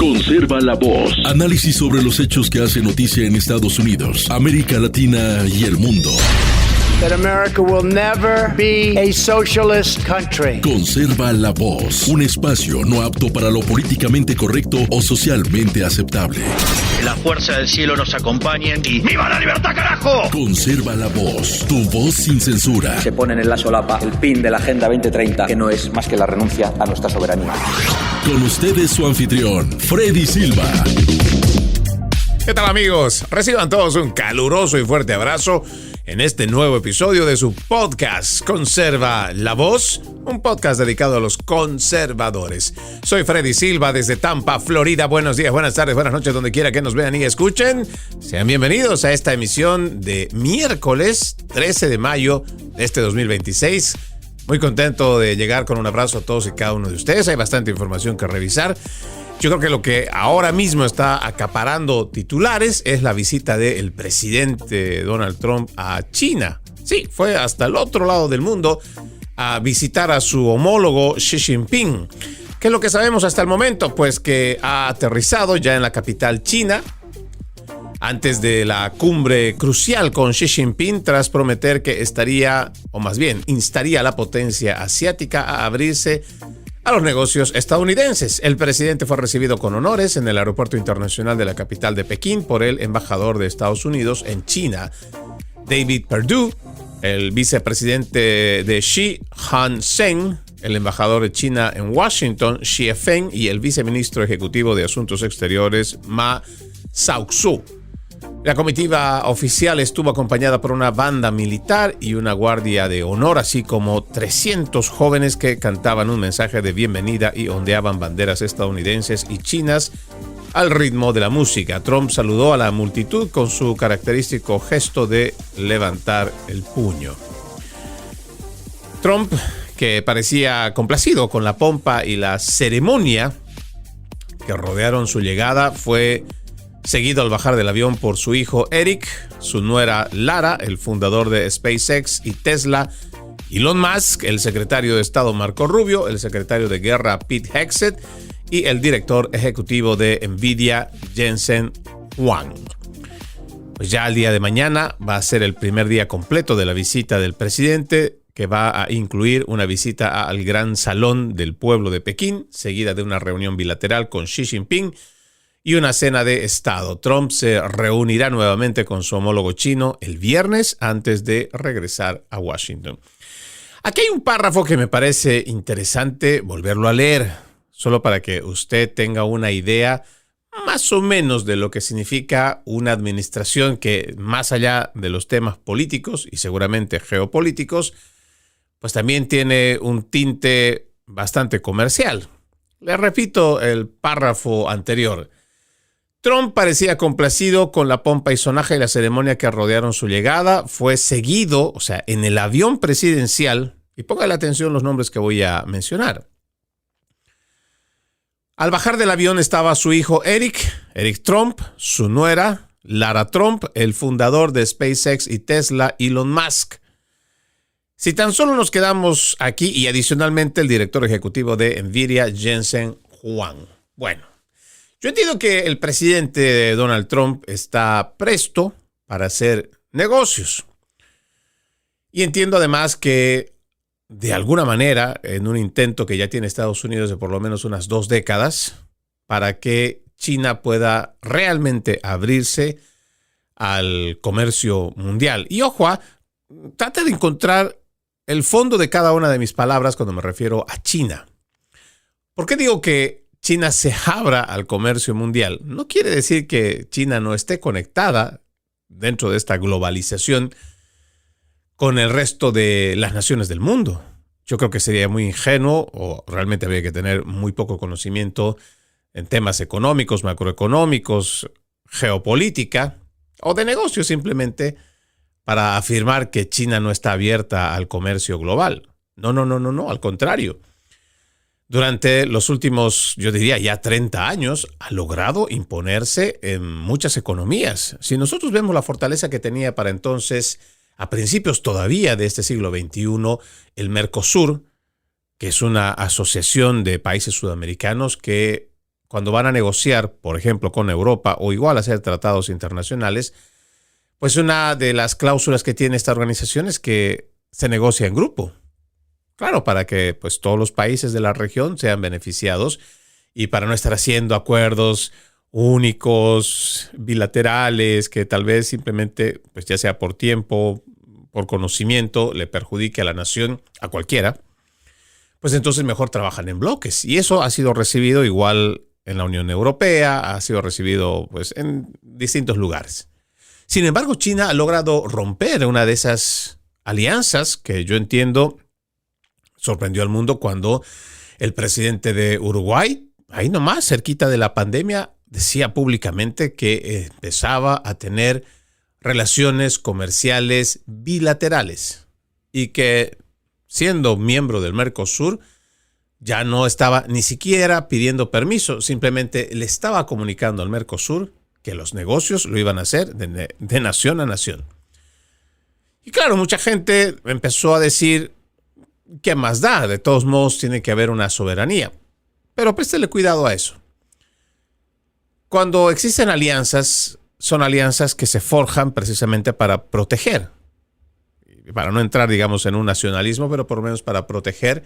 Conserva la voz. Análisis sobre los hechos que hacen noticia en Estados Unidos, América Latina y el mundo. That America will never be a socialist country. Conserva la voz. Un espacio no apto para lo políticamente correcto o socialmente aceptable. La fuerza del cielo nos acompañe y ¡viva la libertad, carajo! Conserva la voz. Tu voz sin censura. Se ponen en la solapa el pin de la Agenda 2030, que no es más que la renuncia a nuestra soberanía. Con ustedes su anfitrión, Freddy Silva. ¿Qué tal, amigos? Reciban todos un caluroso y fuerte abrazo en este nuevo episodio de su podcast Conserva la Voz, un podcast dedicado a los conservadores. Soy Freddy Silva desde Tampa, Florida. Buenos días, buenas tardes, buenas noches, donde quiera que nos vean y escuchen. Sean bienvenidos a esta emisión de miércoles 13 de mayo de este 2026. Muy contento de llegar con un abrazo a todos y cada uno de ustedes. Hay bastante información que revisar. Yo creo que lo que ahora mismo está acaparando titulares es la visita del presidente Donald Trump a China. Sí, fue hasta el otro lado del mundo a visitar a su homólogo Xi Jinping. ¿Qué es lo que sabemos hasta el momento? Pues que ha aterrizado ya en la capital china antes de la cumbre crucial con Xi Jinping, tras prometer que estaría, o más bien, instaría a la potencia asiática a abrirse a los negocios estadounidenses. El presidente fue recibido con honores en el aeropuerto internacional de la capital de Pekín por el embajador de Estados Unidos en China, David Perdue, el vicepresidente de Xi, Han Zheng, el embajador de China en Washington, Xie Feng, y el viceministro ejecutivo de Asuntos Exteriores, Ma Zhaoxu. La comitiva oficial estuvo acompañada por una banda militar y una guardia de honor, así como 300 jóvenes que cantaban un mensaje de bienvenida y ondeaban banderas estadounidenses y chinas al ritmo de la música. Trump saludó a la multitud con su característico gesto de levantar el puño. Trump, que parecía complacido con la pompa y la ceremonia que rodearon su llegada, fue seguido al bajar del avión por su hijo Eric, su nuera Lara, el fundador de SpaceX y Tesla, Elon Musk, el secretario de Estado Marco Rubio, el secretario de Guerra Pete Hegseth y el director ejecutivo de Nvidia Jensen Huang. Pues ya el día de mañana va a ser el primer día completo de la visita del presidente, que va a incluir una visita al Gran Salón del Pueblo de Pekín, seguida de una reunión bilateral con Xi Jinping y una cena de Estado. Trump se reunirá nuevamente con su homólogo chino el viernes antes de regresar a Washington. Aquí hay un párrafo que me parece interesante volverlo a leer, solo para que usted tenga una idea más o menos de lo que significa una administración que, más allá de los temas políticos y seguramente geopolíticos, pues también tiene un tinte bastante comercial. Le repito el párrafo anterior. Trump parecía complacido con la pompa y sonaja y la ceremonia que rodearon su llegada. Fue seguido, o sea, en el avión presidencial, y póngale atención los nombres que voy a mencionar. Al bajar del avión estaba su hijo Eric Trump, su nuera, Lara Trump, el fundador de SpaceX y Tesla, Elon Musk. Si tan solo nos quedamos aquí, y adicionalmente el director ejecutivo de Nvidia, Jensen Huang. Bueno, yo entiendo que el presidente Donald Trump está presto para hacer negocios. Y entiendo además que, de alguna manera, en un intento que ya tiene Estados Unidos de por lo menos unas 2 décadas, para que China pueda realmente abrirse al comercio mundial. Y ojo, trate de encontrar el fondo de cada una de mis palabras cuando me refiero a China. ¿Por qué digo que China se abra al comercio mundial? No quiere decir que China no esté conectada dentro de esta globalización con el resto de las naciones del mundo. Yo creo que sería muy ingenuo, o realmente habría que tener muy poco conocimiento en temas económicos, macroeconómicos, geopolítica o de negocios simplemente, para afirmar que China no está abierta al comercio global. No, al contrario. Durante los últimos, yo diría ya 30 años, ha logrado imponerse en muchas economías. Si nosotros vemos la fortaleza que tenía para entonces, a principios todavía de este siglo XXI, el Mercosur, que es una asociación de países sudamericanos que cuando van a negociar, por ejemplo, con Europa o igual hacer tratados internacionales, pues una de las cláusulas que tiene esta organización es que se negocia en grupo. Claro, para que pues todos los países de la región sean beneficiados y para no estar haciendo acuerdos únicos, bilaterales, que tal vez simplemente, pues ya sea por tiempo, por conocimiento, le perjudique a la nación, a cualquiera, pues entonces mejor trabajan en bloques. Y eso ha sido recibido igual en la Unión Europea, ha sido recibido pues en distintos lugares. Sin embargo, China ha logrado romper una de esas alianzas que yo entiendo sorprendió al mundo cuando el presidente de Uruguay, ahí nomás, cerquita de la pandemia, decía públicamente que empezaba a tener relaciones comerciales bilaterales y que, siendo miembro del Mercosur, ya no estaba ni siquiera pidiendo permiso, simplemente le estaba comunicando al Mercosur que los negocios lo iban a hacer de nación a nación. Y claro, mucha gente empezó a decir, ¿qué más da? De todos modos tiene que haber una soberanía. Pero préstele cuidado a eso. Cuando existen alianzas, son alianzas que se forjan precisamente para proteger. Para no entrar, digamos, en un nacionalismo, pero por lo menos para proteger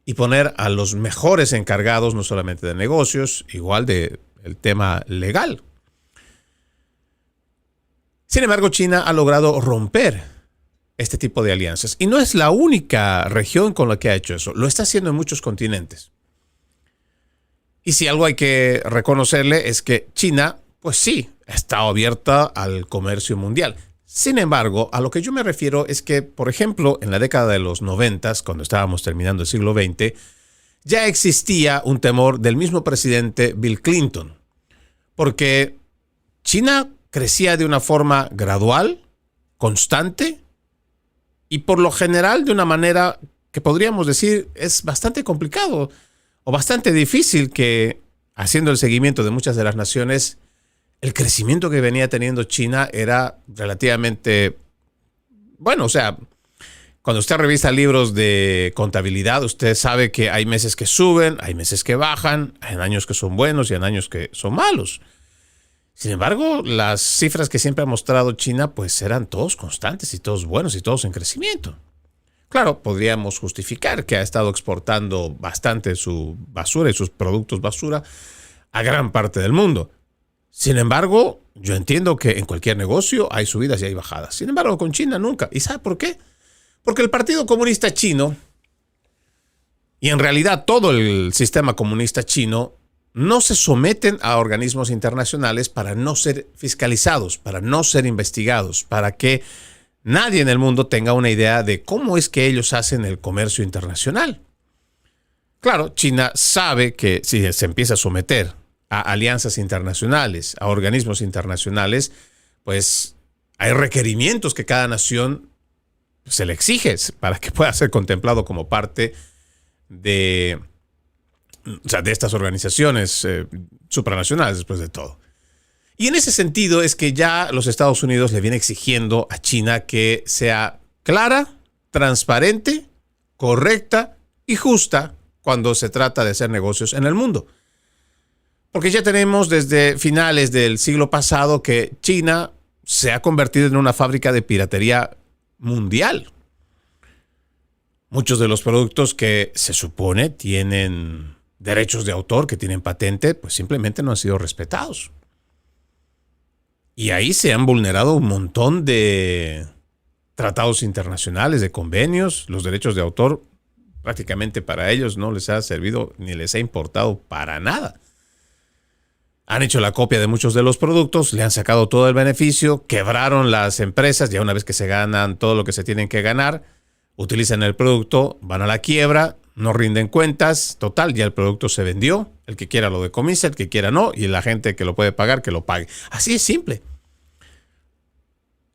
y poner a los mejores encargados, no solamente de negocios, igual del tema legal. Sin embargo, China ha logrado romper este tipo de alianzas. Y no es la única región con la que ha hecho eso. Lo está haciendo en muchos continentes. Y si algo hay que reconocerle es que China, pues sí, está abierta al comercio mundial. Sin embargo, a lo que yo me refiero es que, por ejemplo, en la década de los 90, cuando estábamos terminando el siglo XX, ya existía un temor del mismo presidente Bill Clinton. Porque China crecía de una forma gradual, constante, y por lo general de una manera que podríamos decir es bastante complicado o bastante difícil que, haciendo el seguimiento de muchas de las naciones, el crecimiento que venía teniendo China era relativamente, bueno, o sea, cuando usted revisa libros de contabilidad, usted sabe que hay meses que suben, hay meses que bajan, hay años que son buenos y hay años que son malos. Sin embargo, las cifras que siempre ha mostrado China, pues eran todos constantes y todos buenos y todos en crecimiento. Claro, podríamos justificar que ha estado exportando bastante su basura y sus productos basura a gran parte del mundo. Sin embargo, yo entiendo que en cualquier negocio hay subidas y hay bajadas. Sin embargo, con China nunca. ¿Y sabe por qué? Porque el Partido Comunista Chino, y en realidad todo el sistema comunista chino, no se someten a organismos internacionales para no ser fiscalizados, para no ser investigados, para que nadie en el mundo tenga una idea de cómo es que ellos hacen el comercio internacional. Claro, China sabe que si se empieza a someter a alianzas internacionales, a organismos internacionales, pues hay requerimientos que cada nación se le exige para que pueda ser contemplado como parte de estas organizaciones supranacionales, después de todo. Y en ese sentido es que ya los Estados Unidos le viene exigiendo a China que sea clara, transparente, correcta y justa cuando se trata de hacer negocios en el mundo. Porque ya tenemos desde finales del siglo pasado que China se ha convertido en una fábrica de piratería mundial. Muchos de los productos que se supone tienen derechos de autor, que tienen patente, pues simplemente no han sido respetados. Y ahí se han vulnerado un montón de tratados internacionales, de convenios. Los derechos de autor prácticamente para ellos no les ha servido ni les ha importado para nada. Han hecho la copia de muchos de los productos, le han sacado todo el beneficio, quebraron las empresas, ya una vez que se ganan todo lo que se tienen que ganar, utilizan el producto, van a la quiebra, no rinden cuentas, total, ya el producto se vendió, el que quiera lo decomisa, el que quiera no, y la gente que lo puede pagar, que lo pague. Así es simple.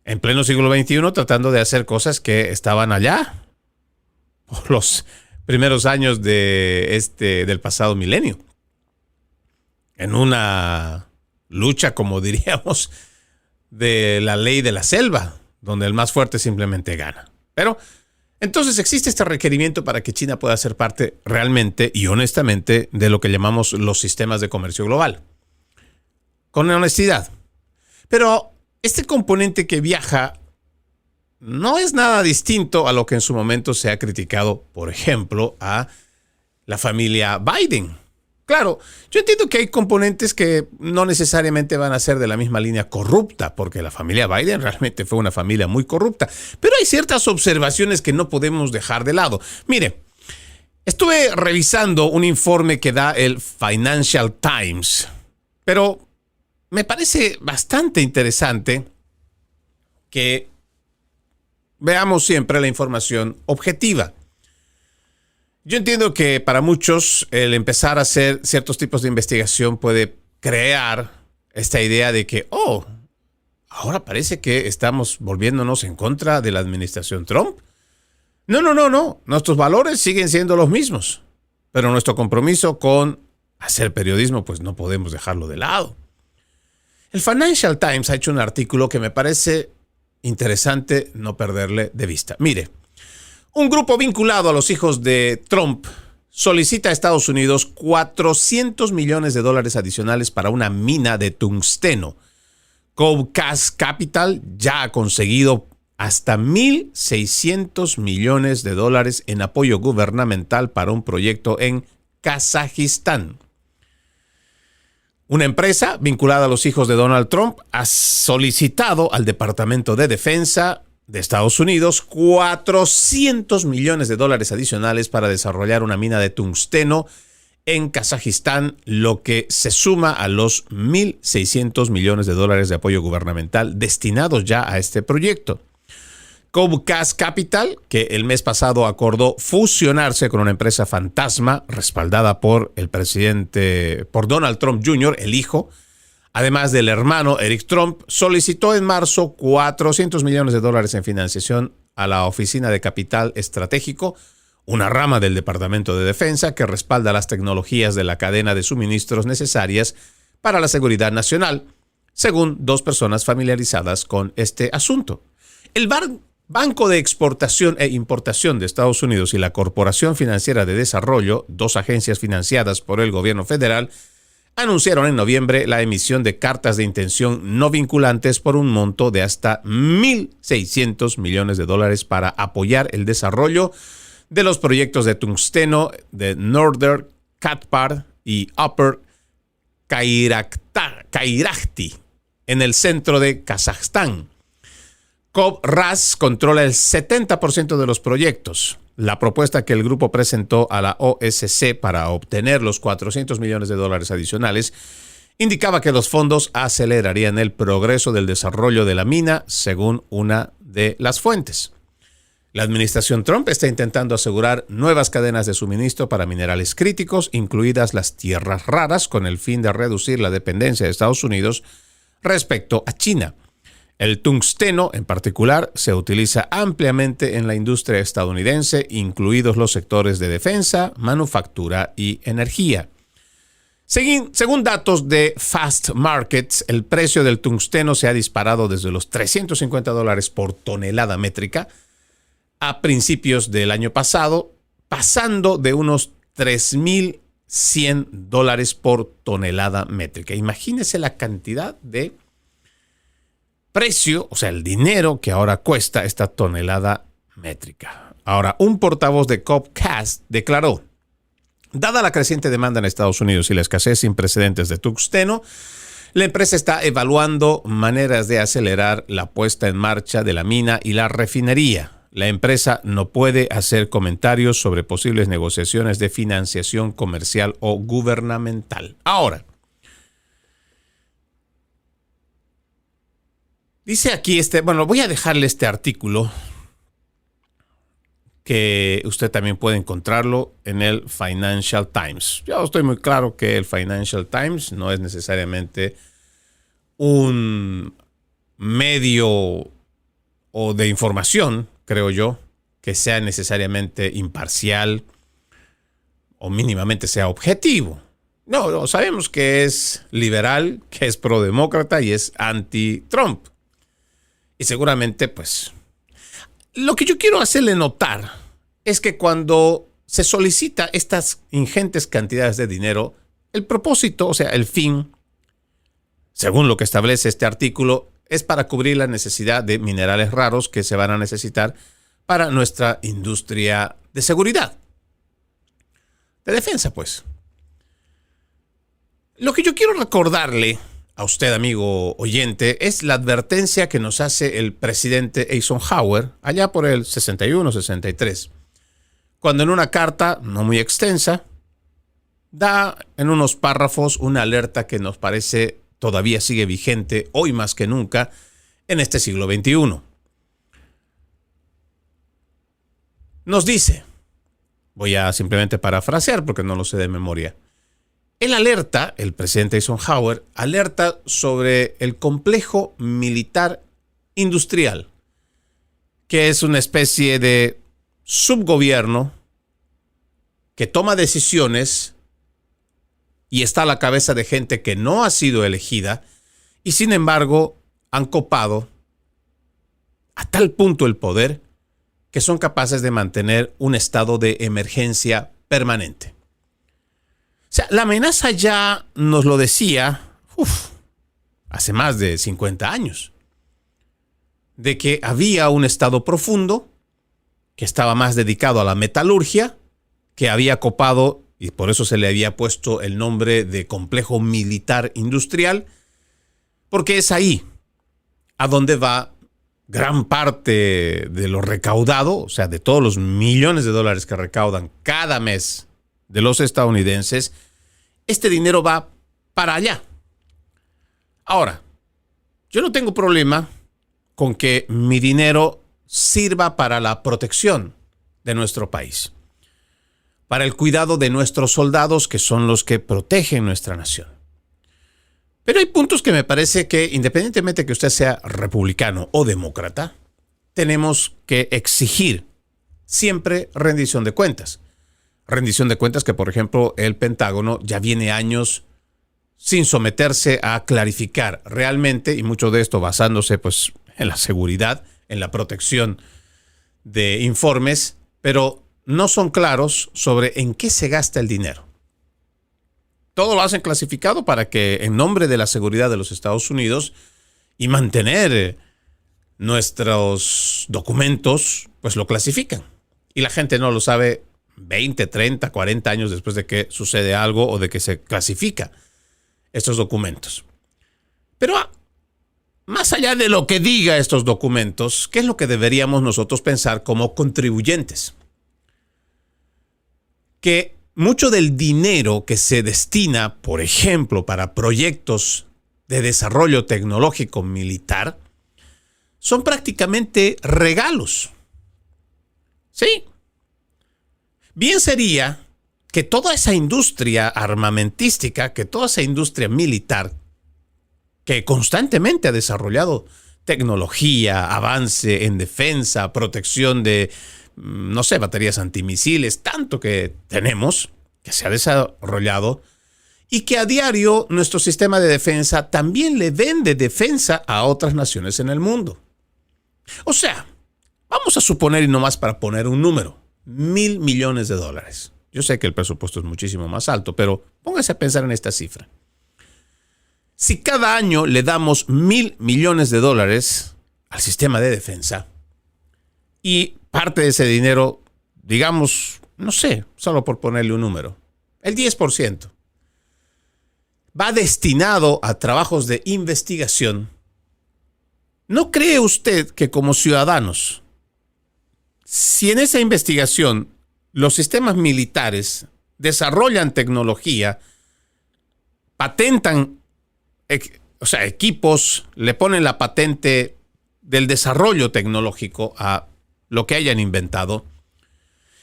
En pleno siglo XXI, tratando de hacer cosas que estaban allá por los primeros años del pasado milenio. En una lucha, como diríamos, de la ley de la selva, donde el más fuerte simplemente gana. Pero Entonces existe este requerimiento para que China pueda ser parte realmente y honestamente de lo que llamamos los sistemas de comercio global. Con honestidad. Pero este componente que viaja no es nada distinto a lo que en su momento se ha criticado, por ejemplo, a la familia Biden. Claro, yo entiendo que hay componentes que no necesariamente van a ser de la misma línea corrupta, porque la familia Biden realmente fue una familia muy corrupta, pero hay ciertas observaciones que no podemos dejar de lado. Mire, estuve revisando un informe que da el Financial Times, pero me parece bastante interesante que veamos siempre la información objetiva. Yo entiendo que para muchos el empezar a hacer ciertos tipos de investigación puede crear esta idea de que, ahora parece que estamos volviéndonos en contra de la administración Trump. No. Nuestros valores siguen siendo los mismos, pero nuestro compromiso con hacer periodismo, pues no podemos dejarlo de lado. El Financial Times ha hecho un artículo que me parece interesante no perderle de vista. Mire, un grupo vinculado a los hijos de Trump solicita a Estados Unidos $400 millones adicionales para una mina de tungsteno. Comcast Capital ya ha conseguido hasta $1.600 millones en apoyo gubernamental para un proyecto en Kazajistán. Una empresa vinculada a los hijos de Donald Trump ha solicitado al Departamento de Defensa de Estados Unidos $400 millones adicionales para desarrollar una mina de tungsteno en Kazajistán, lo que se suma a los $1.600 millones de apoyo gubernamental destinados ya a este proyecto. Comcast Capital, que el mes pasado acordó fusionarse con una empresa fantasma respaldada por por Donald Trump Jr., el hijo, además del hermano Eric Trump, solicitó en marzo $400 millones en financiación a la Oficina de Capital Estratégico, una rama del Departamento de Defensa que respalda las tecnologías de la cadena de suministros necesarias para la seguridad nacional, según dos personas familiarizadas con este asunto. El Banco de Exportación e Importación de Estados Unidos y la Corporación Financiera de Desarrollo, dos agencias financiadas por el gobierno federal, anunciaron en noviembre la emisión de cartas de intención no vinculantes por un monto de hasta $1.600 millones para apoyar el desarrollo de los proyectos de tungsteno de Northern Katpar y Upper Kairakti en el centro de Kazajstán. COBRAS controla el 70% de los proyectos. La propuesta que el grupo presentó a la OSC para obtener los $400 millones adicionales indicaba que los fondos acelerarían el progreso del desarrollo de la mina, según una de las fuentes. La administración Trump está intentando asegurar nuevas cadenas de suministro para minerales críticos, incluidas las tierras raras, con el fin de reducir la dependencia de Estados Unidos respecto a China. El tungsteno, en particular, se utiliza ampliamente en la industria estadounidense, incluidos los sectores de defensa, manufactura y energía. Según datos de Fast Markets, el precio del tungsteno se ha disparado desde los $350 por tonelada métrica a principios del año pasado, pasando de unos $3.100 por tonelada métrica. Imagínese la cantidad de precio, o sea, el dinero que ahora cuesta esta tonelada métrica. Ahora, un portavoz de Comcast declaró: dada la creciente demanda en Estados Unidos y la escasez sin precedentes de tungsteno, la empresa está evaluando maneras de acelerar la puesta en marcha de la mina y la refinería. La empresa no puede hacer comentarios sobre posibles negociaciones de financiación comercial o gubernamental. Ahora, dice aquí voy a dejarle este artículo que usted también puede encontrarlo en el Financial Times. Yo estoy muy claro que el Financial Times no es necesariamente un medio o de información, creo yo, que sea necesariamente imparcial o mínimamente sea objetivo. No, sabemos que es liberal, que es prodemócrata y es anti-Trump. Y seguramente, Lo que yo quiero hacerle notar es que cuando se solicita estas ingentes cantidades de dinero, el propósito, o sea, el fin, según lo que establece este artículo, es para cubrir la necesidad de minerales raros que se van a necesitar para nuestra industria de seguridad. De defensa, pues. Lo que yo quiero recordarle a usted, amigo oyente, es la advertencia que nos hace el presidente Eisenhower allá por el 61-63, cuando en una carta no muy extensa da en unos párrafos una alerta que nos parece todavía sigue vigente hoy más que nunca en este siglo XXI. Nos dice, voy a simplemente parafrasear porque no lo sé de memoria. Él alerta, el presidente Eisenhower, alerta sobre el complejo militar industrial, que es una especie de subgobierno que toma decisiones y está a la cabeza de gente que no ha sido elegida y sin embargo han copado a tal punto el poder que son capaces de mantener un estado de emergencia permanente. O sea, la amenaza ya nos lo decía hace más de 50 años, de que había un estado profundo que estaba más dedicado a la metalurgia, que había copado, y por eso se le había puesto el nombre de complejo militar industrial, porque es ahí a donde va gran parte de lo recaudado, o sea, de todos los millones de dólares que recaudan cada mes de los estadounidenses. Este dinero va para allá. Ahora, yo no tengo problema con que mi dinero sirva para la protección de nuestro país, para el cuidado de nuestros soldados, que son los que protegen nuestra nación. Pero hay puntos que me parece que, independientemente de que usted sea republicano o demócrata, tenemos que exigir siempre rendición de cuentas. Rendición de cuentas que, por ejemplo, el Pentágono ya viene años sin someterse a clarificar realmente, y mucho de esto basándose pues, en la seguridad, en la protección de informes, pero no son claros sobre en qué se gasta el dinero. Todo lo hacen clasificado para que, en nombre de la seguridad de los Estados Unidos y mantener nuestros documentos, pues lo clasifican. Y la gente no lo sabe 20, 30, 40 años después de que sucede algo o de que se clasifica estos documentos. Pero más allá de lo que diga estos documentos, ¿qué es lo que deberíamos nosotros pensar como contribuyentes? Que mucho del dinero que se destina, por ejemplo, para proyectos de desarrollo tecnológico militar, son prácticamente regalos. Sí. Bien sería que toda esa industria armamentística, que toda esa industria militar, que constantemente ha desarrollado tecnología, avance en defensa, protección de, no sé, baterías antimisiles, tanto que tenemos, que se ha desarrollado, y que a diario nuestro sistema de defensa también le vende defensa a otras naciones en el mundo. O sea, vamos a suponer, y nomás para poner un número, $1,000 millones. Yo sé que el presupuesto es muchísimo más alto, pero póngase a pensar en esta cifra. Si cada año le damos $1,000 millones al sistema de defensa y parte de ese dinero, digamos, no sé, solo por ponerle un número, el 10%, va destinado a trabajos de investigación, ¿no cree usted que como ciudadanos, si en esa investigación los sistemas militares desarrollan tecnología, patentan, o sea, equipos, le ponen la patente del desarrollo tecnológico a lo que hayan inventado,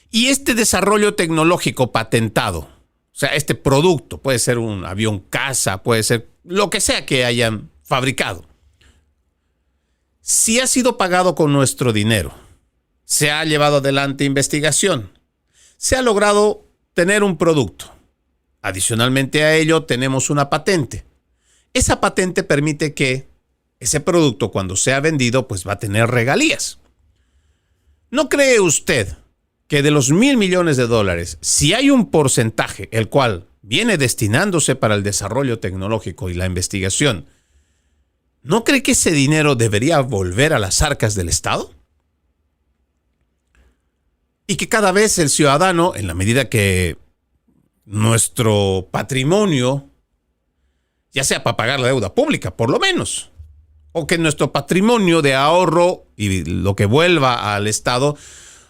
y este desarrollo tecnológico patentado, o sea, este producto, puede ser un avión caza, puede ser lo que sea que hayan fabricado, si ha sido pagado con nuestro dinero, se ha llevado adelante investigación, se ha logrado tener un producto. Adicionalmente a ello, tenemos una patente. Esa patente permite que ese producto, cuando sea vendido, pues va a tener regalías. ¿No cree usted que de los $1,000 millones, si hay un porcentaje el cual viene destinándose para el desarrollo tecnológico y la investigación, ¿no cree que ese dinero debería volver a las arcas del Estado? Y que cada vez el ciudadano, en la medida que nuestro patrimonio, ya sea para pagar la deuda pública, por lo menos, o que nuestro patrimonio de ahorro y lo que vuelva al Estado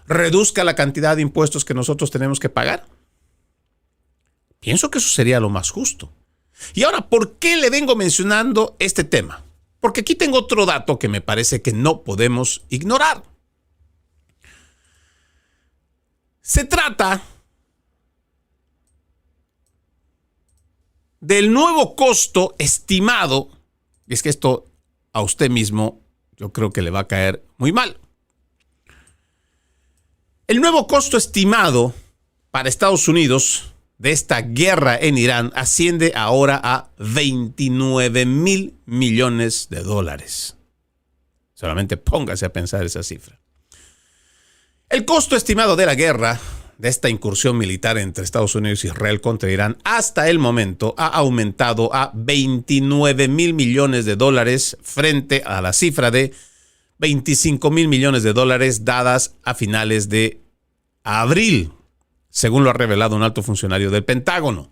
reduzca la cantidad de impuestos que nosotros tenemos que pagar. Pienso que eso sería lo más justo. Y ahora, ¿por qué le vengo mencionando este tema? Porque aquí tengo otro dato que me parece que no podemos ignorar. Se trata del nuevo costo estimado, y es que esto a usted mismo yo creo que le va a caer muy mal. El nuevo costo estimado para Estados Unidos de esta guerra en Irán asciende ahora a $29,000 millones. Solamente póngase a pensar esa cifra. El costo estimado de la guerra, de esta incursión militar entre Estados Unidos y Israel contra Irán, hasta el momento ha aumentado a $29,000 millones frente a la cifra de $25,000 millones dadas a finales de abril, según lo ha revelado un alto funcionario del Pentágono.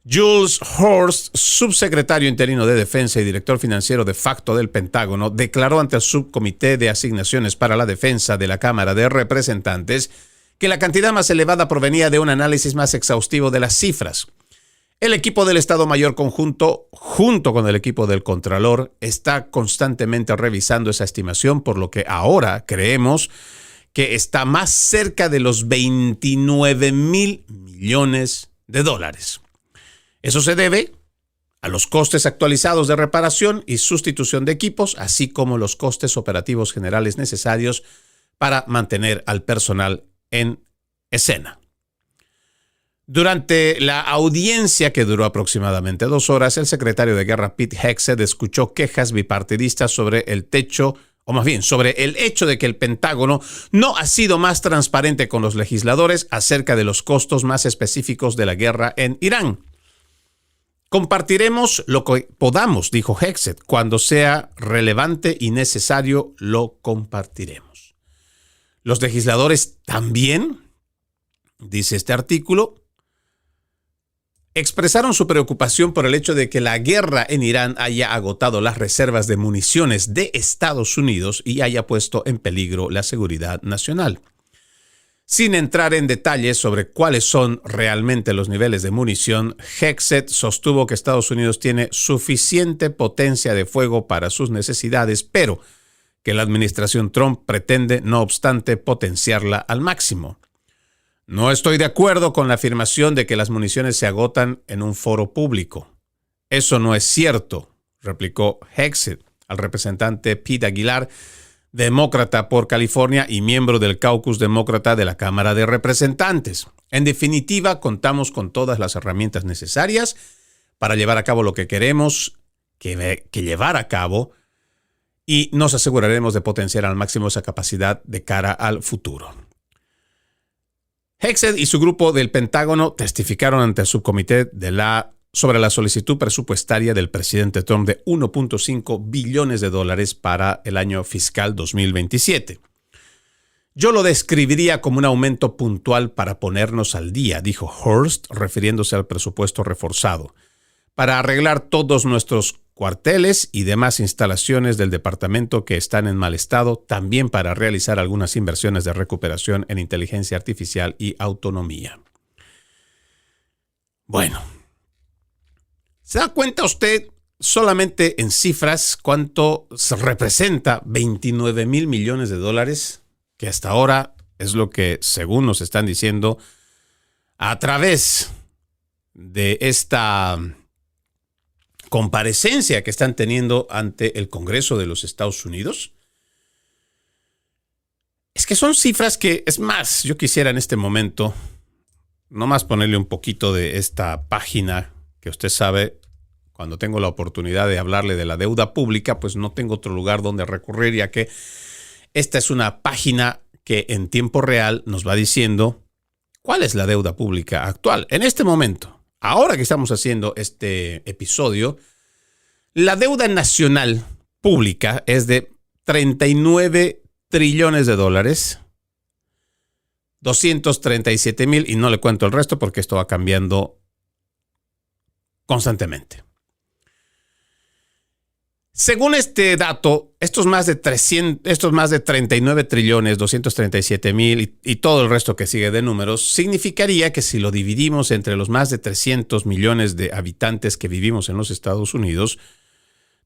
Jules Horst, subsecretario interino de Defensa y director financiero de facto del Pentágono, declaró ante el Subcomité de Asignaciones para la Defensa de la Cámara de Representantes que la cantidad más elevada provenía de un análisis más exhaustivo de las cifras. El equipo del Estado Mayor Conjunto, junto con el equipo del Contralor, está constantemente revisando esa estimación, por lo que ahora creemos que está más cerca de los $29,000 millones. Eso se debe a los costes actualizados de reparación y sustitución de equipos, así como los costes operativos generales necesarios para mantener al personal en escena. Durante la audiencia, que duró aproximadamente 2 horas, el secretario de Guerra Pete Hegseth escuchó quejas bipartidistas sobre el hecho de que el Pentágono no ha sido más transparente con los legisladores acerca de los costos más específicos de la guerra en Irán. Compartiremos lo que podamos, dijo Hegseth. Cuando sea relevante y necesario, lo compartiremos. Los legisladores también, dice este artículo, expresaron su preocupación por el hecho de que la guerra en Irán haya agotado las reservas de municiones de Estados Unidos y haya puesto en peligro la seguridad nacional. Sin entrar en detalles sobre cuáles son realmente los niveles de munición, Hegseth sostuvo que Estados Unidos tiene suficiente potencia de fuego para sus necesidades, pero que la administración Trump pretende, no obstante, potenciarla al máximo. No estoy de acuerdo con la afirmación de que las municiones se agotan en un foro público. Eso no es cierto, replicó Hegseth al representante Pete Aguilar, demócrata por California y miembro del caucus demócrata de la Cámara de Representantes. En definitiva, contamos con todas las herramientas necesarias para llevar a cabo lo que queremos que llevar a cabo y nos aseguraremos de potenciar al máximo esa capacidad de cara al futuro. Hegseth y su grupo del Pentágono testificaron ante el subcomité sobre la solicitud presupuestaria del presidente Trump de $1.5 billones para el año fiscal 2027. Yo lo describiría como un aumento puntual para ponernos al día, dijo Horst, refiriéndose al presupuesto reforzado, para arreglar todos nuestros cuarteles y demás instalaciones del departamento que están en mal estado, también para realizar algunas inversiones de recuperación en inteligencia artificial y autonomía. Bueno, ¿se da cuenta usted solamente en cifras cuánto se representa $29,000 millones? Que hasta ahora es lo que, según nos están diciendo, a través de esta comparecencia que están teniendo ante el Congreso de los Estados Unidos. Es que son cifras que, es más, yo quisiera en este momento nomás ponerle un poquito de esta página que usted sabe, cuando tengo la oportunidad de hablarle de la deuda pública, pues no tengo otro lugar donde recurrir, ya que esta es una página que en tiempo real nos va diciendo cuál es la deuda pública actual. En este momento, ahora que estamos haciendo este episodio, la deuda nacional pública es de 39 trillones de dólares, 237,000, y no le cuento el resto porque esto va cambiando constantemente. Según este dato, estos más de 39 trillones, 237,000 y todo el resto que sigue de números, significaría que si lo dividimos entre los más de 300 millones de habitantes que vivimos en los Estados Unidos,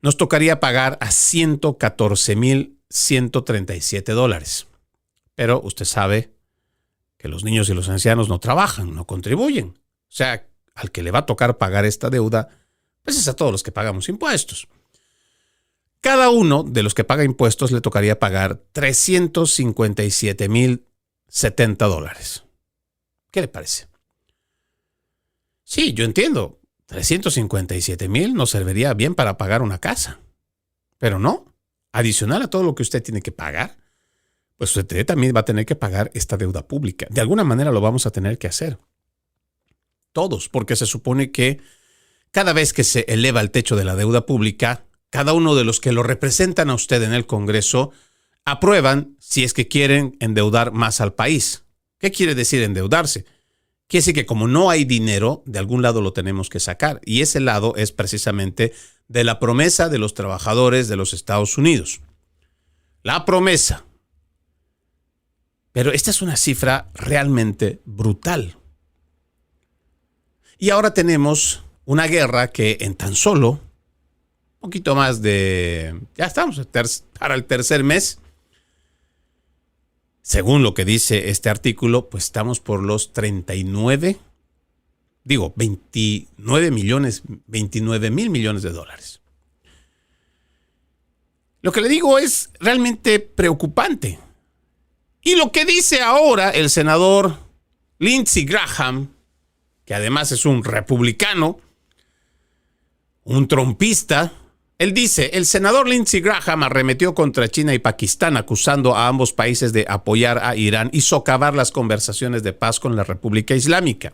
nos tocaría pagar a 114,137 dólares. Pero usted sabe que los niños y los ancianos no trabajan, no contribuyen. O sea, al que le va a tocar pagar esta deuda, pues es a todos los que pagamos impuestos. Cada uno de los que paga impuestos le tocaría pagar 357,070 dólares. ¿Qué le parece? Sí, yo entiendo. 357,000 nos serviría bien para pagar una casa. Pero no. Adicional a todo lo que usted tiene que pagar, pues usted también va a tener que pagar esta deuda pública. De alguna manera lo vamos a tener que hacer. Todos, porque se supone que cada vez que se eleva el techo de la deuda pública, cada uno de los que lo representan a usted en el Congreso aprueban si es que quieren endeudar más al país. ¿Qué quiere decir endeudarse? Quiere decir que como no hay dinero, de algún lado lo tenemos que sacar. Y ese lado es precisamente de la promesa de los trabajadores de los Estados Unidos. La promesa. Pero esta es una cifra realmente brutal. Y ahora tenemos una guerra que en tan solo poquito más de... ya estamos para el tercer mes. Según lo que dice este artículo, pues estamos por los 29 mil millones de dólares. Lo que le digo es realmente preocupante. Y lo que dice ahora el senador Lindsey Graham, que además es un republicano, un trumpista, él dice, el senador Lindsey Graham arremetió contra China y Pakistán acusando a ambos países de apoyar a Irán y socavar las conversaciones de paz con la República Islámica.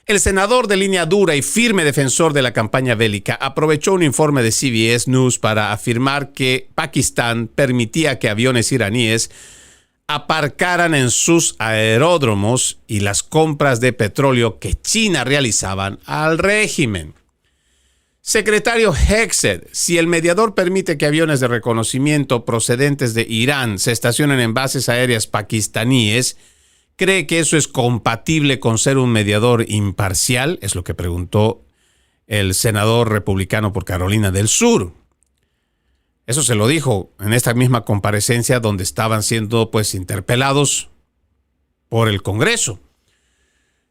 El senador de línea dura y firme defensor de la campaña bélica aprovechó un informe de CBS News para afirmar que Pakistán permitía que aviones iraníes aparcaran en sus aeródromos y las compras de petróleo que China realizaban al régimen. Secretario Hexed, si el mediador permite que aviones de reconocimiento procedentes de Irán se estacionen en bases aéreas pakistaníes, ¿cree que eso es compatible con ser un mediador imparcial? Es lo que preguntó el senador republicano por Carolina del Sur. Eso se lo dijo en esta misma comparecencia donde estaban siendo interpelados por el Congreso.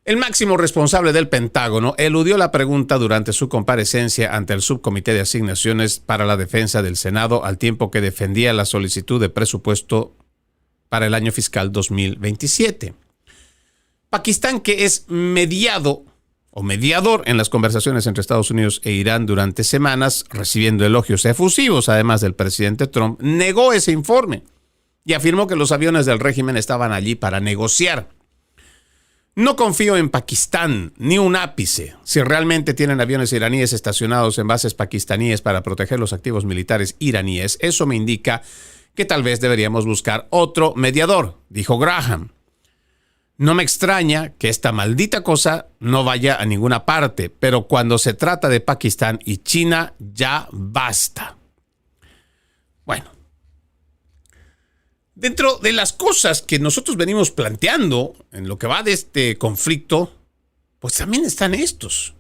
El máximo responsable del Pentágono eludió la pregunta durante su comparecencia ante el Subcomité de Asignaciones para la Defensa del Senado al tiempo que defendía la solicitud de presupuesto para el año fiscal 2027. Pakistán, que es mediador en las conversaciones entre Estados Unidos e Irán durante semanas, recibiendo elogios efusivos, además del presidente Trump, negó ese informe y afirmó que los aviones del régimen estaban allí para negociar. No confío en Pakistán ni un ápice. Si realmente tienen aviones iraníes estacionados en bases pakistaníes para proteger los activos militares iraníes, eso me indica que tal vez deberíamos buscar otro mediador, dijo Graham. No me extraña que esta maldita cosa no vaya a ninguna parte, pero cuando se trata de Pakistán y China, ya basta. Bueno. Dentro de las cosas que nosotros venimos planteando en lo que va de este conflicto, pues también están estos.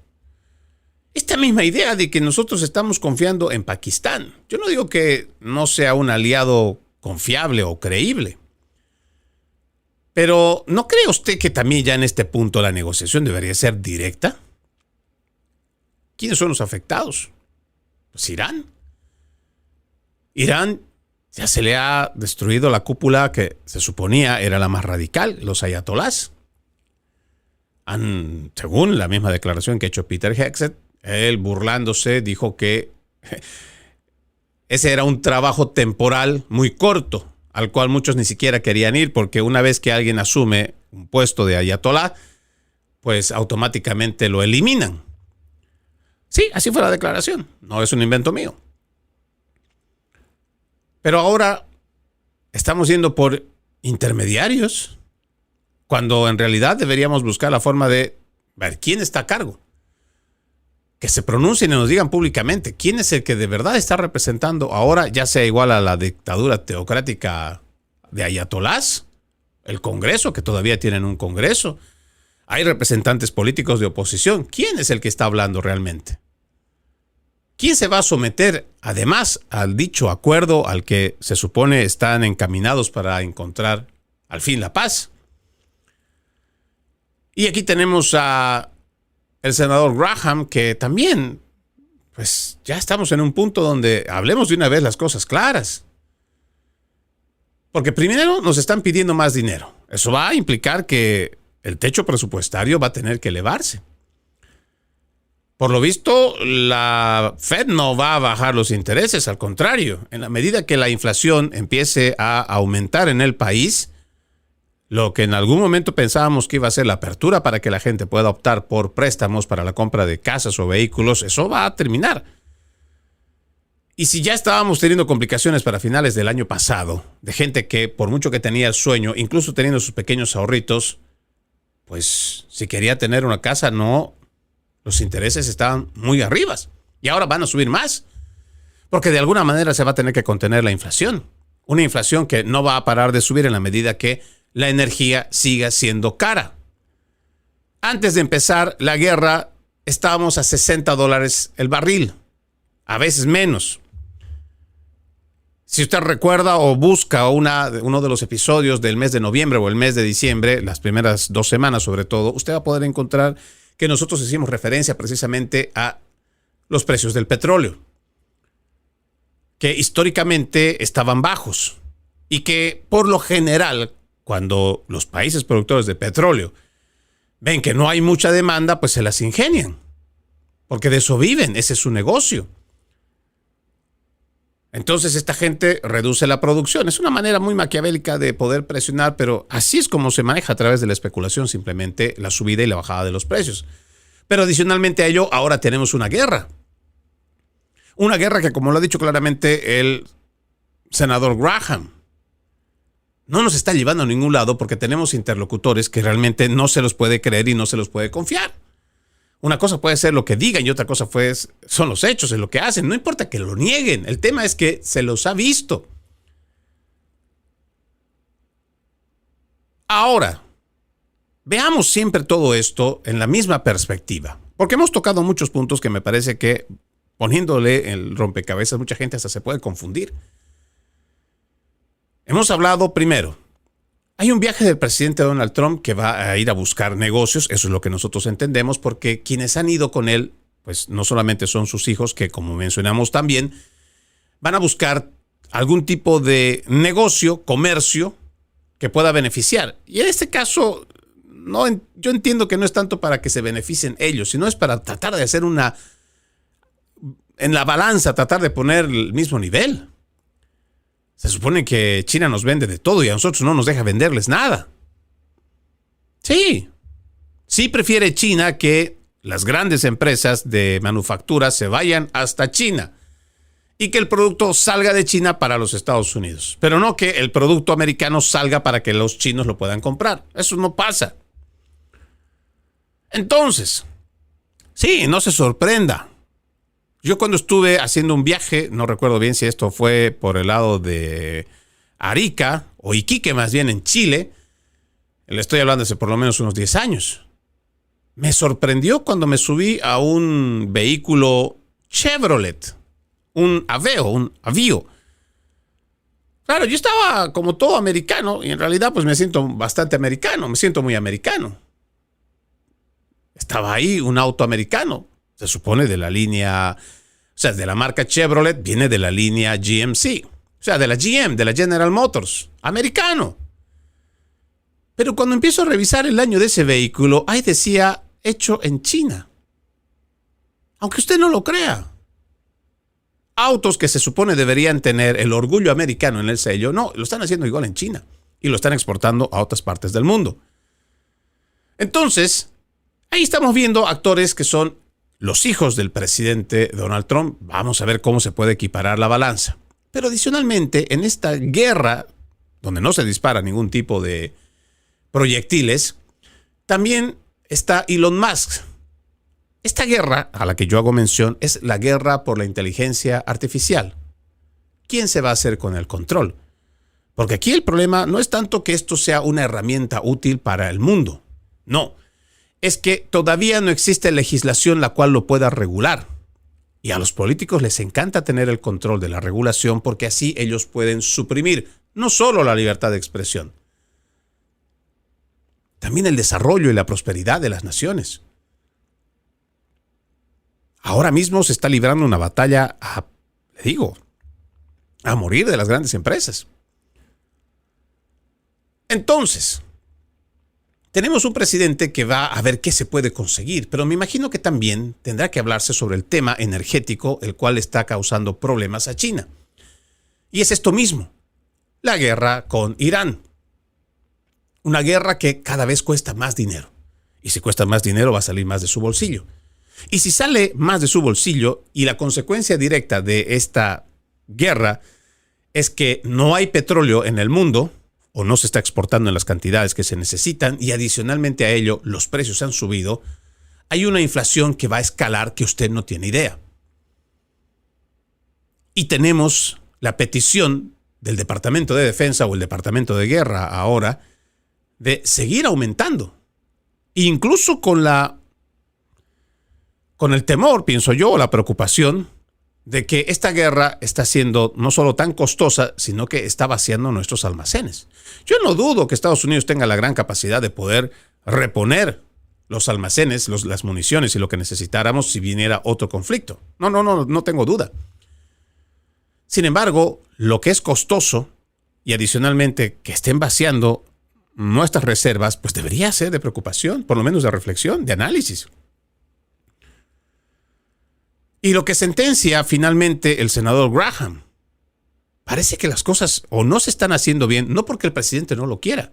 Esta misma idea de que nosotros estamos confiando en Pakistán. Yo no digo que no sea un aliado confiable o creíble. Pero ¿no cree usted que también ya en este punto la negociación debería ser directa? ¿Quiénes son los afectados? Pues Irán. Irán ya se le ha destruido la cúpula que se suponía era la más radical, los ayatolás. Según la misma declaración que ha hecho Peter Hegseth, él burlándose dijo que ese era un trabajo temporal muy corto al cual muchos ni siquiera querían ir, porque una vez que alguien asume un puesto de ayatolá, pues automáticamente lo eliminan. Sí, así fue la declaración, no es un invento mío. Pero ahora estamos yendo por intermediarios, cuando en realidad deberíamos buscar la forma de ver quién está a cargo. Que se pronuncien y nos digan públicamente quién es el que de verdad está representando ahora, ya sea igual a la dictadura teocrática de ayatolás, el Congreso, que todavía tienen un Congreso. Hay representantes políticos de oposición. ¿Quién es el que está hablando realmente? ¿Quién se va a someter, además, al dicho acuerdo al que se supone están encaminados para encontrar al fin la paz? Y aquí tenemos a el senador Graham, que también, pues ya estamos en un punto donde hablemos de una vez las cosas claras. Porque primero nos están pidiendo más dinero. Eso va a implicar que el techo presupuestario va a tener que elevarse. Por lo visto, la Fed no va a bajar los intereses, al contrario. En la medida que la inflación empiece a aumentar en el país, lo que en algún momento pensábamos que iba a ser la apertura para que la gente pueda optar por préstamos para la compra de casas o vehículos, eso va a terminar. Y si ya estábamos teniendo complicaciones para finales del año pasado, de gente que por mucho que tenía el sueño, incluso teniendo sus pequeños ahorritos, pues si quería tener una casa, no, los intereses estaban muy arriba. Y ahora van a subir más, porque de alguna manera se va a tener que contener la inflación. Una inflación que no va a parar de subir en la medida que la energía siga siendo cara. Antes de empezar la guerra, estábamos a $60 el barril, a veces menos. Si usted recuerda o busca uno de los episodios del mes de noviembre o el mes de diciembre, las primeras 2 semanas sobre todo, usted va a poder encontrar que nosotros hicimos referencia precisamente a los precios del petróleo, que históricamente estaban bajos y que por lo general, cuando los países productores de petróleo ven que no hay mucha demanda, pues se las ingenian, porque de eso viven, ese es su negocio. Entonces esta gente reduce la producción. Es una manera muy maquiavélica de poder presionar, pero así es como se maneja a través de la especulación, simplemente la subida y la bajada de los precios. Pero adicionalmente a ello, ahora tenemos una guerra. Una guerra que, como lo ha dicho claramente el senador Graham, no nos está llevando a ningún lado porque tenemos interlocutores que realmente no se los puede creer y no se los puede confiar. Una cosa puede ser lo que digan y otra cosa son los hechos, es lo que hacen. No importa que lo nieguen, el tema es que se los ha visto. Ahora, veamos siempre todo esto en la misma perspectiva, porque hemos tocado muchos puntos que me parece que poniéndole el rompecabezas mucha gente hasta se puede confundir. Hemos hablado primero, hay un viaje del presidente Donald Trump que va a ir a buscar negocios, eso es lo que nosotros entendemos, porque quienes han ido con él, pues no solamente son sus hijos, que como mencionamos también, van a buscar algún tipo de negocio, comercio, que pueda beneficiar. Y en este caso, yo entiendo que no es tanto para que se beneficien ellos, sino es para tratar de hacer en la balanza, tratar de poner el mismo nivel. Se supone que China nos vende de todo y a nosotros no nos deja venderles nada. Sí prefiere China que las grandes empresas de manufactura se vayan hasta China y que el producto salga de China para los Estados Unidos. Pero no que el producto americano salga para que los chinos lo puedan comprar. Eso no pasa. Entonces, sí, no se sorprenda. Yo cuando estuve haciendo un viaje, no recuerdo bien si esto fue por el lado de Arica o Iquique más bien en Chile, le estoy hablando hace por lo menos unos 10 años. Me sorprendió cuando me subí a un vehículo Chevrolet, un Aveo. Claro, yo estaba como todo americano y en realidad pues me siento bastante americano, me siento muy americano. Estaba ahí un auto americano. Se supone de la línea, o sea, de la marca Chevrolet, viene de la línea GMC. O sea, de la GM, de la General Motors, americano. Pero cuando empiezo a revisar el año de ese vehículo, ahí decía, hecho en China. Aunque usted no lo crea. autos que se supone deberían tener el orgullo americano en el sello, no, lo están haciendo igual en China y lo están exportando a otras partes del mundo. Entonces, ahí estamos viendo actores que son los hijos del presidente Donald Trump. Vamos a ver cómo se puede equiparar la balanza. Pero adicionalmente, en esta guerra, donde no se dispara ningún tipo de proyectiles, también está Elon Musk. Esta guerra a la que yo hago mención es la guerra por la inteligencia artificial. ¿Quién se va a hacer con el control? Porque aquí el problema no es tanto que esto sea una herramienta útil para el mundo. No, es que todavía no existe legislación la cual lo pueda regular. Y a los políticos les encanta tener el control de la regulación porque así ellos pueden suprimir no solo la libertad de expresión, también el desarrollo y la prosperidad de las naciones. Ahora mismo se está librando una batalla a morir de las grandes empresas. Entonces, tenemos un presidente que va a ver qué se puede conseguir, pero me imagino que también tendrá que hablarse sobre el tema energético, el cual está causando problemas a China. Y es esto mismo, la guerra con Irán. Una guerra que cada vez cuesta más dinero. Y si cuesta más dinero va a salir más de su bolsillo. Y si sale más de su bolsillo y la consecuencia directa de esta guerra es que no hay petróleo en el mundo, o no se está exportando en las cantidades que se necesitan, y adicionalmente a ello los precios han subido, hay una inflación que va a escalar que usted no tiene idea. Y tenemos la petición del Departamento de Defensa o el Departamento de Guerra ahora de seguir aumentando. Incluso con el temor, pienso yo, o la preocupación de que esta guerra está siendo no solo tan costosa, sino que está vaciando nuestros almacenes. Yo no dudo que Estados Unidos tenga la gran capacidad de poder reponer los almacenes, las municiones y lo que necesitáramos si viniera otro conflicto. No tengo duda. Sin embargo, lo que es costoso y adicionalmente que estén vaciando nuestras reservas, pues debería ser de preocupación, por lo menos de reflexión, de análisis. Y lo que sentencia finalmente el senador Graham, parece que las cosas o no se están haciendo bien, no porque el presidente no lo quiera,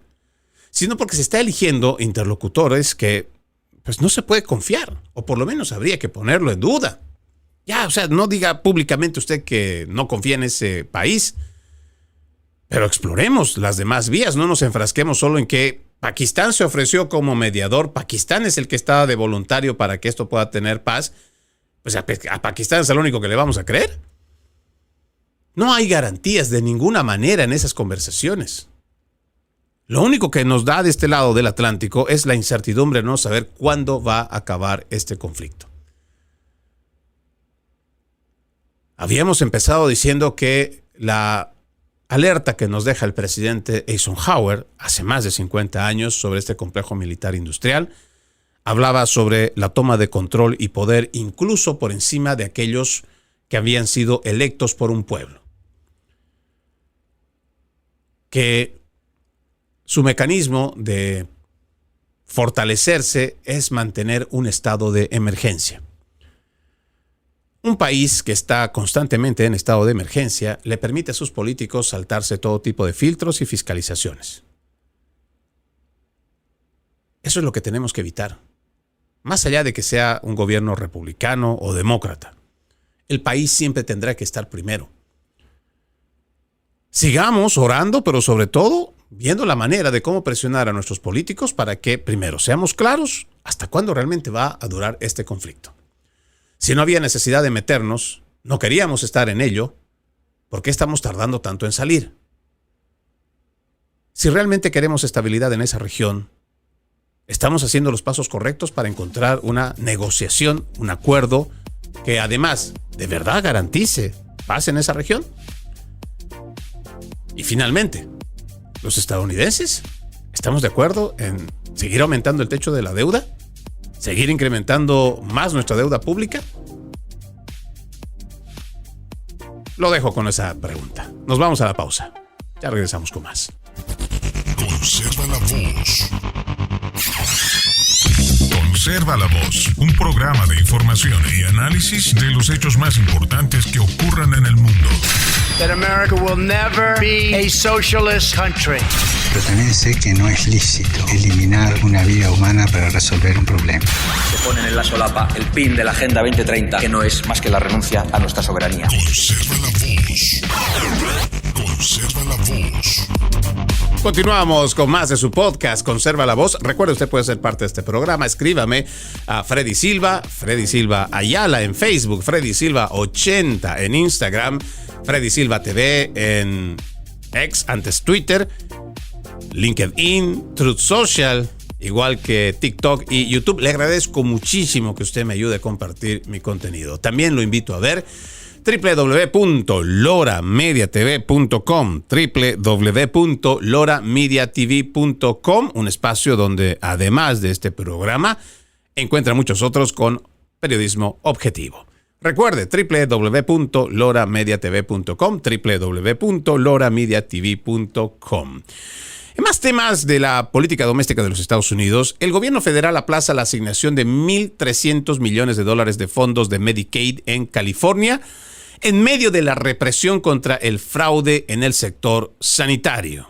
sino porque se está eligiendo interlocutores que pues no se puede confiar, o por lo menos habría que ponerlo en duda. Ya, o sea, no diga públicamente usted que no confía en ese país, pero exploremos las demás vías, no nos enfrasquemos solo en que Pakistán se ofreció como mediador, Pakistán es el que está de voluntario para que esto pueda tener paz. Pues a Pakistán es el único que le vamos a creer. No hay garantías de ninguna manera en esas conversaciones. Lo único que nos da de este lado del Atlántico es la incertidumbre de no saber cuándo va a acabar este conflicto. Habíamos empezado diciendo que la alerta que nos deja el presidente Eisenhower hace más de 50 años sobre este complejo militar industrial hablaba sobre la toma de control y poder incluso por encima de aquellos que habían sido electos por un pueblo. Que su mecanismo de fortalecerse es mantener un estado de emergencia. Un país que está constantemente en estado de emergencia le permite a sus políticos saltarse todo tipo de filtros y fiscalizaciones. Eso es lo que tenemos que evitar. Más allá de que sea un gobierno republicano o demócrata, el país siempre tendrá que estar primero. Sigamos orando, pero sobre todo viendo la manera de cómo presionar a nuestros políticos para que, primero, seamos claros hasta cuándo realmente va a durar este conflicto. Si no había necesidad de meternos, no queríamos estar en ello, ¿por qué estamos tardando tanto en salir? Si realmente queremos estabilidad en esa región, ¿estamos haciendo los pasos correctos para encontrar una negociación, un acuerdo que además de verdad garantice paz en esa región? Y finalmente, ¿los estadounidenses estamos de acuerdo en seguir aumentando el techo de la deuda? ¿Seguir incrementando más nuestra deuda pública? Lo dejo con esa pregunta. Nos vamos a la pausa. Ya regresamos con más. Conserva la voz. Conserva la Voz, un programa de información y análisis de los hechos más importantes que ocurran en el mundo. That America will never be a socialist country. Pero también sé que no es lícito eliminar una vida humana para resolver un problema. Se ponen en la solapa el PIN de la Agenda 2030, que no es más que la renuncia a nuestra soberanía. Conserva la voz. Conserva la voz. Continuamos con más de su podcast Conserva la Voz. Recuerde, usted puede ser parte de este programa. Escríbame a Freddy Silva Ayala en Facebook, Freddy Silva 80 en Instagram, Freddy Silva TV en X, antes Twitter, LinkedIn, Truth Social, igual que TikTok y YouTube. Le agradezco muchísimo que usted me ayude a compartir mi contenido. También lo invito a ver www.loramediatv.com, www.loramediatv.com, un espacio donde además de este programa encuentra muchos otros con periodismo objetivo. Recuerde, www.loramediatv.com, www.loramediatv.com. En más temas de la política doméstica de los Estados Unidos, el gobierno federal aplaza la asignación de $1,300 millones de fondos de Medicaid en California en medio de la represión contra el fraude en el sector sanitario.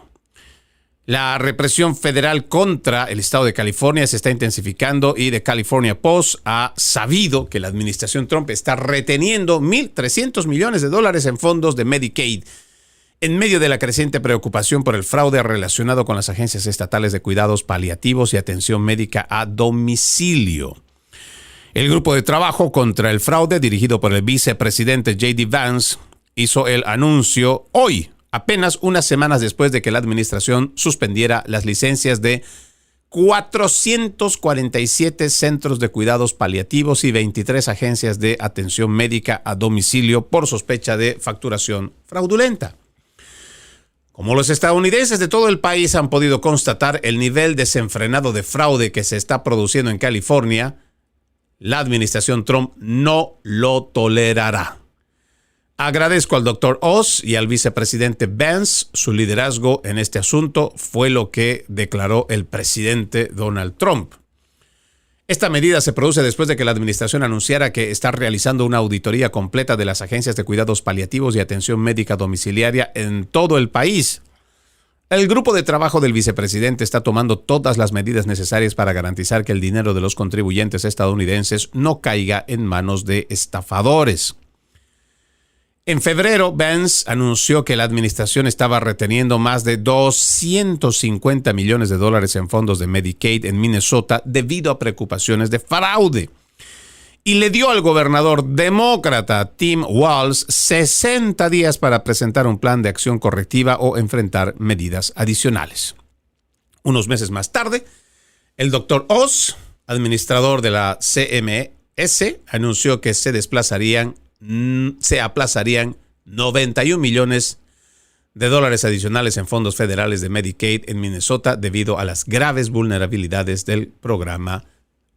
La represión federal contra el estado de California se está intensificando y The California Post ha sabido que la administración Trump está reteniendo $1,300 millones en fondos de Medicaid en medio de la creciente preocupación por el fraude relacionado con las agencias estatales de cuidados paliativos y atención médica a domicilio. El grupo de trabajo contra el fraude, dirigido por el vicepresidente J.D. Vance, hizo el anuncio hoy, apenas unas semanas después de que la administración suspendiera las licencias de 447 centros de cuidados paliativos y 23 agencias de atención médica a domicilio por sospecha de facturación fraudulenta. Como los estadounidenses de todo el país han podido constatar el nivel desenfrenado de fraude que se está produciendo en California, la administración Trump no lo tolerará. Agradezco al Dr. Oz y al vicepresidente Vance. Su liderazgo en este asunto fue lo que declaró el presidente Donald Trump. Esta medida se produce después de que la administración anunciara que está realizando una auditoría completa de las agencias de cuidados paliativos y atención médica domiciliaria en todo el país. El grupo de trabajo del vicepresidente está tomando todas las medidas necesarias para garantizar que el dinero de los contribuyentes estadounidenses no caiga en manos de estafadores. En febrero, Vance anunció que la administración estaba reteniendo más de $250 millones en fondos de Medicaid en Minnesota debido a preocupaciones de fraude. Y le dio al gobernador demócrata Tim Walz 60 días para presentar un plan de acción correctiva o enfrentar medidas adicionales. Unos meses más tarde, el Dr. Oz, administrador de la CMS, anunció que se aplazarían $91 millones adicionales en fondos federales de Medicaid en Minnesota debido a las graves vulnerabilidades del programa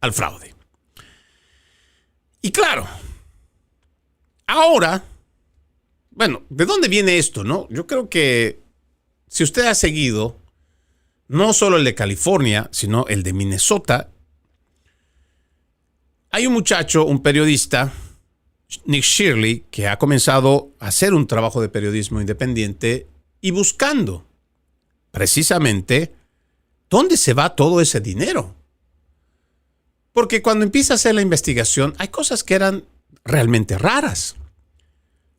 al fraude. Y claro, ahora, bueno, ¿de dónde viene esto, no? Yo creo que si usted ha seguido no solo el de California, sino el de Minnesota, hay un muchacho, un periodista, Nick Shirley, que ha comenzado a hacer un trabajo de periodismo independiente y buscando precisamente dónde se va todo ese dinero. Porque cuando empieza a hacer la investigación, hay cosas que eran realmente raras.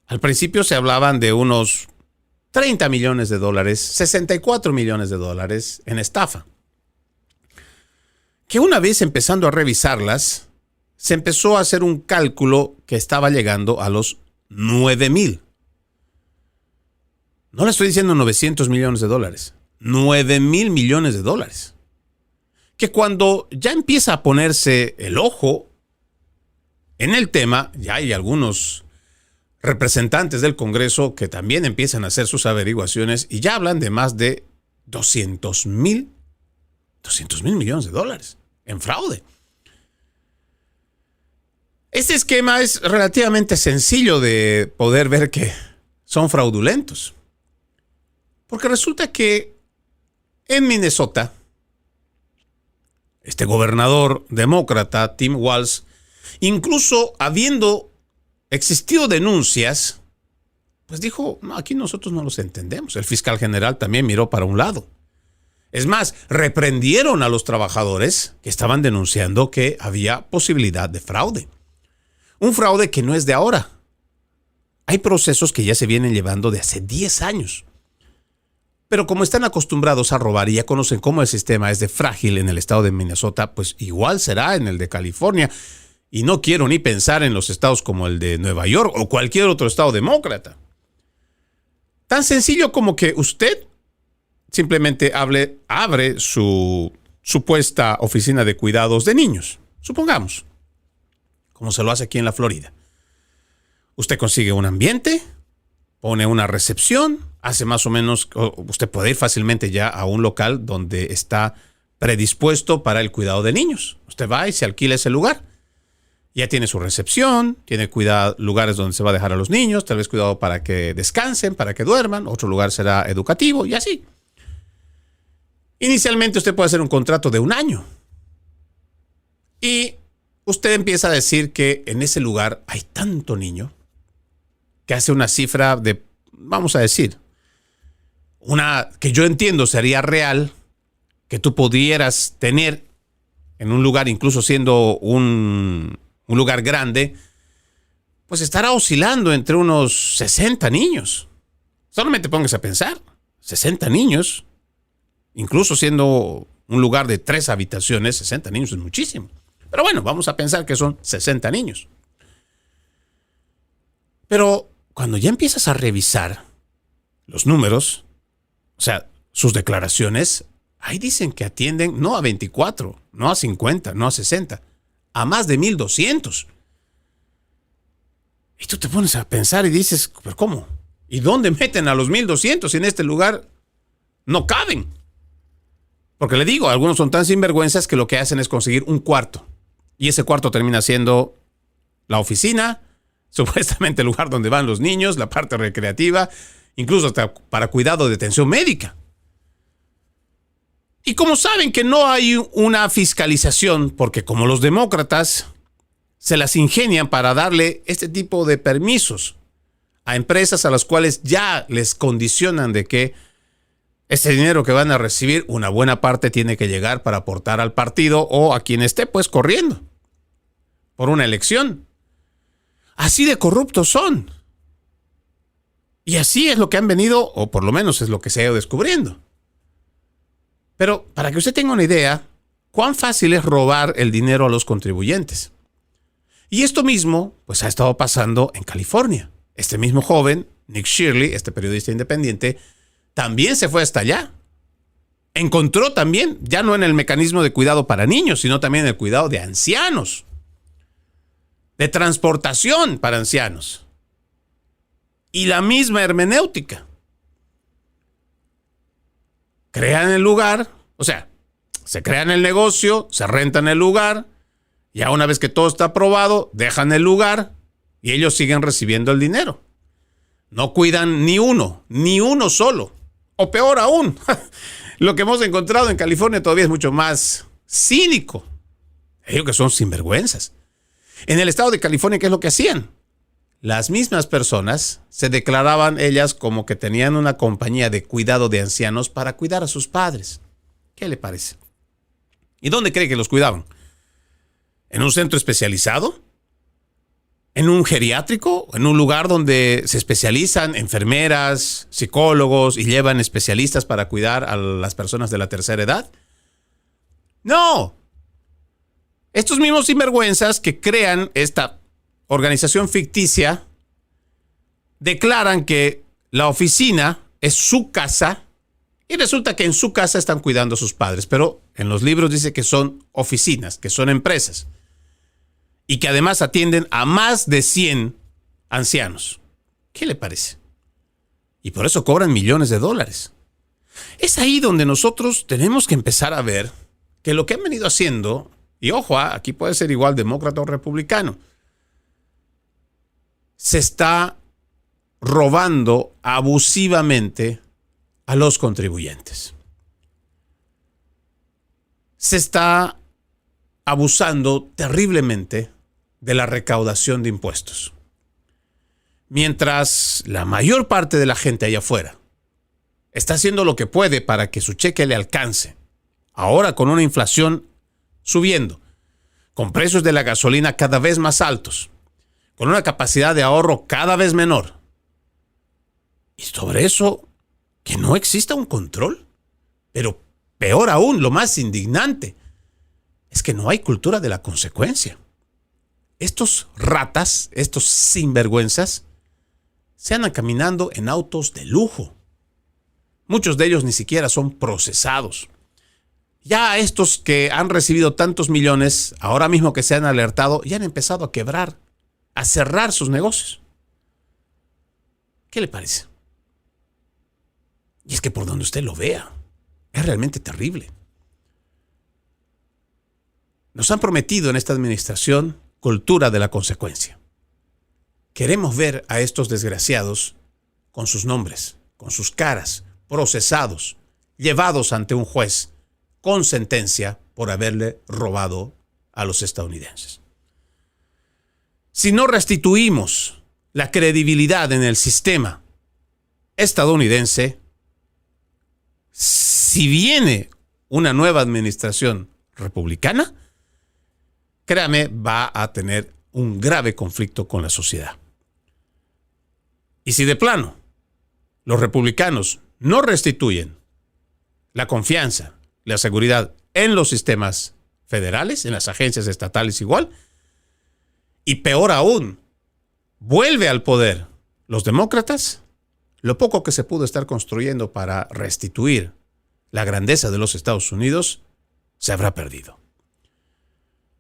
Al principio se hablaban de unos $30 millones, $64 millones en estafa. Que una vez empezando a revisarlas, se empezó a hacer un cálculo que estaba llegando a los 9,000. No le estoy diciendo $900 millones, $9,000 millones. Que cuando ya empieza a ponerse el ojo en el tema, ya hay algunos representantes del Congreso que también empiezan a hacer sus averiguaciones y ya hablan de más de $200 mil millones en fraude. Este esquema es relativamente sencillo de poder ver que son fraudulentos. Porque resulta que en Minnesota este gobernador demócrata, Tim Walz, incluso habiendo existido denuncias, pues dijo, no, aquí nosotros no los entendemos. El fiscal general también miró para un lado. Es más, reprendieron a los trabajadores que estaban denunciando que había posibilidad de fraude. Un fraude que no es de ahora. Hay procesos que ya se vienen llevando de hace 10 años. Pero como están acostumbrados a robar y ya conocen cómo el sistema es de frágil en el estado de Minnesota, pues igual será en el de California. Y no quiero ni pensar en los estados como el de Nueva York o cualquier otro estado demócrata. Tan sencillo como que usted simplemente abre su supuesta oficina de cuidados de niños, supongamos, como se lo hace aquí en la Florida. Usted consigue un ambiente, pone una recepción, hace más o menos, usted puede ir fácilmente ya a un local donde está predispuesto para el cuidado de niños. Usted va y se alquila ese lugar. Ya tiene su recepción, tiene lugares donde se va a dejar a los niños, tal vez cuidado para que descansen, para que duerman, otro lugar será educativo y así. Inicialmente usted puede hacer un contrato de 1 año. Y usted empieza a decir que en ese lugar hay tanto niño que hace una cifra de, vamos a decir, una que yo entiendo sería real, que tú pudieras tener en un lugar, incluso siendo un lugar grande, pues estará oscilando entre unos 60 niños. Solamente póngase a pensar, 60 niños, incluso siendo un lugar de 3 habitaciones, 60 niños es muchísimo. Pero bueno, vamos a pensar que son 60 niños. Pero cuando ya empiezas a revisar los números, o sea, sus declaraciones, ahí dicen que atienden no a 24, no a 50, no a 60, a más de 1,200. Y tú te pones a pensar y dices, ¿pero cómo? ¿Y dónde meten a los 1,200 si en este lugar no caben? Porque le digo, algunos son tan sinvergüenzas que lo que hacen es conseguir un cuarto. Y ese cuarto termina siendo la oficina, supuestamente el lugar donde van los niños, la parte recreativa, incluso hasta para cuidado de atención médica. Y como saben que no hay una fiscalización, porque como los demócratas se las ingenian para darle este tipo de permisos a empresas a las cuales ya les condicionan de que ese dinero que van a recibir, una buena parte tiene que llegar para aportar al partido o a quien esté pues corriendo por una elección. Así de corruptos son. Y así es lo que han venido, o por lo menos es lo que se ha ido descubriendo. Pero para que usted tenga una idea, cuán fácil es robar el dinero a los contribuyentes. Y esto mismo, pues ha estado pasando en California. Este mismo joven, Nick Shirley, este periodista independiente, también se fue hasta allá. Encontró también, ya no en el mecanismo de cuidado para niños, sino también en el cuidado de ancianos. De transportación para ancianos. Y la misma hermenéutica. Crean el lugar, o sea, se crean el negocio, se rentan el lugar, ya una vez que todo está aprobado, dejan el lugar y ellos siguen recibiendo el dinero. No cuidan ni uno solo. O peor aún, lo que hemos encontrado en California todavía es mucho más cínico. Ellos que son sinvergüenzas. En el estado de California, ¿qué es lo que hacían? Las mismas personas se declaraban ellas como que tenían una compañía de cuidado de ancianos para cuidar a sus padres. ¿Qué le parece? ¿Y dónde cree que los cuidaban? ¿En un centro especializado? ¿En un geriátrico? ¿En un lugar donde se especializan enfermeras, psicólogos y llevan especialistas para cuidar a las personas de la tercera edad? ¡No! Estos mismos sinvergüenzas que crean esta organización ficticia declaran que la oficina es su casa y resulta que en su casa están cuidando a sus padres, pero en los libros dice que son oficinas, que son empresas y que además atienden a más de 100 ancianos. ¿Qué le parece? Y por eso cobran millones de dólares. Es ahí donde nosotros tenemos que empezar a ver que lo que han venido haciendo, y ojo, aquí puede ser igual demócrata o republicano, se está robando abusivamente a los contribuyentes. Se está abusando terriblemente de la recaudación de impuestos. Mientras la mayor parte de la gente allá afuera está haciendo lo que puede para que su cheque le alcance, ahora con una inflación subiendo, con precios de la gasolina cada vez más altos, con una capacidad de ahorro cada vez menor. Y sobre eso, que no exista un control. Pero peor aún, lo más indignante, es que no hay cultura de la consecuencia. Estos ratas, estos sinvergüenzas, se andan caminando en autos de lujo. Muchos de ellos ni siquiera son procesados. Ya estos que han recibido tantos millones, ahora mismo que se han alertado, ya han empezado a quebrar, a cerrar sus negocios. ¿Qué le parece? Y es que por donde usted lo vea, es realmente terrible. Nos han prometido en esta administración cultura de la consecuencia. Queremos ver a estos desgraciados con sus nombres, con sus caras, procesados, llevados ante un juez con sentencia por haberle robado a los estadounidenses. Si no restituimos la credibilidad en el sistema estadounidense, si viene una nueva administración republicana, créame, va a tener un grave conflicto con la sociedad. Y si de plano los republicanos no restituyen la confianza, la seguridad en los sistemas federales, en las agencias estatales igual, y peor aún, vuelve al poder los demócratas, lo poco que se pudo estar construyendo para restituir la grandeza de los Estados Unidos se habrá perdido.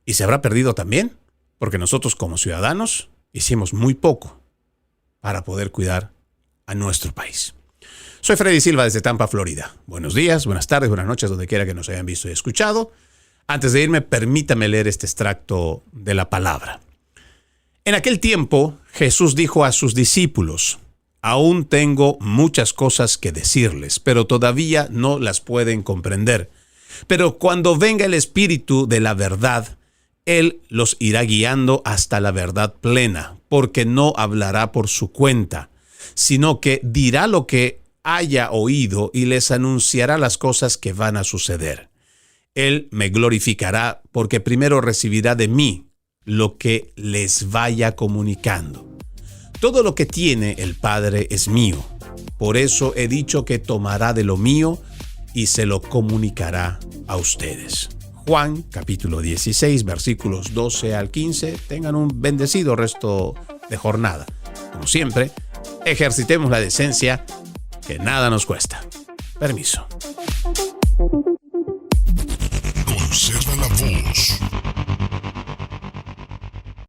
Y se habrá perdido también porque nosotros como ciudadanos hicimos muy poco para poder cuidar a nuestro país. Soy Freddy Silva desde Tampa, Florida. Buenos días, buenas tardes, buenas noches, donde quiera que nos hayan visto y escuchado. Antes de irme, permítame leer este extracto de la palabra. En aquel tiempo, Jesús dijo a sus discípulos: aún tengo muchas cosas que decirles, pero todavía no las pueden comprender. Pero cuando venga el Espíritu de la verdad, Él los irá guiando hasta la verdad plena, porque no hablará por su cuenta, sino que dirá lo que haya oído y les anunciará las cosas que van a suceder. Él me glorificará, porque primero recibirá de mí lo que les vaya comunicando. Todo lo que tiene el Padre es mío. Por eso he dicho que tomará de lo mío y se lo comunicará a ustedes. Juan, capítulo 16, versículos 12 al 15. Tengan un bendecido resto de jornada. Como siempre, ejercitemos la decencia, que nada nos cuesta. Permiso.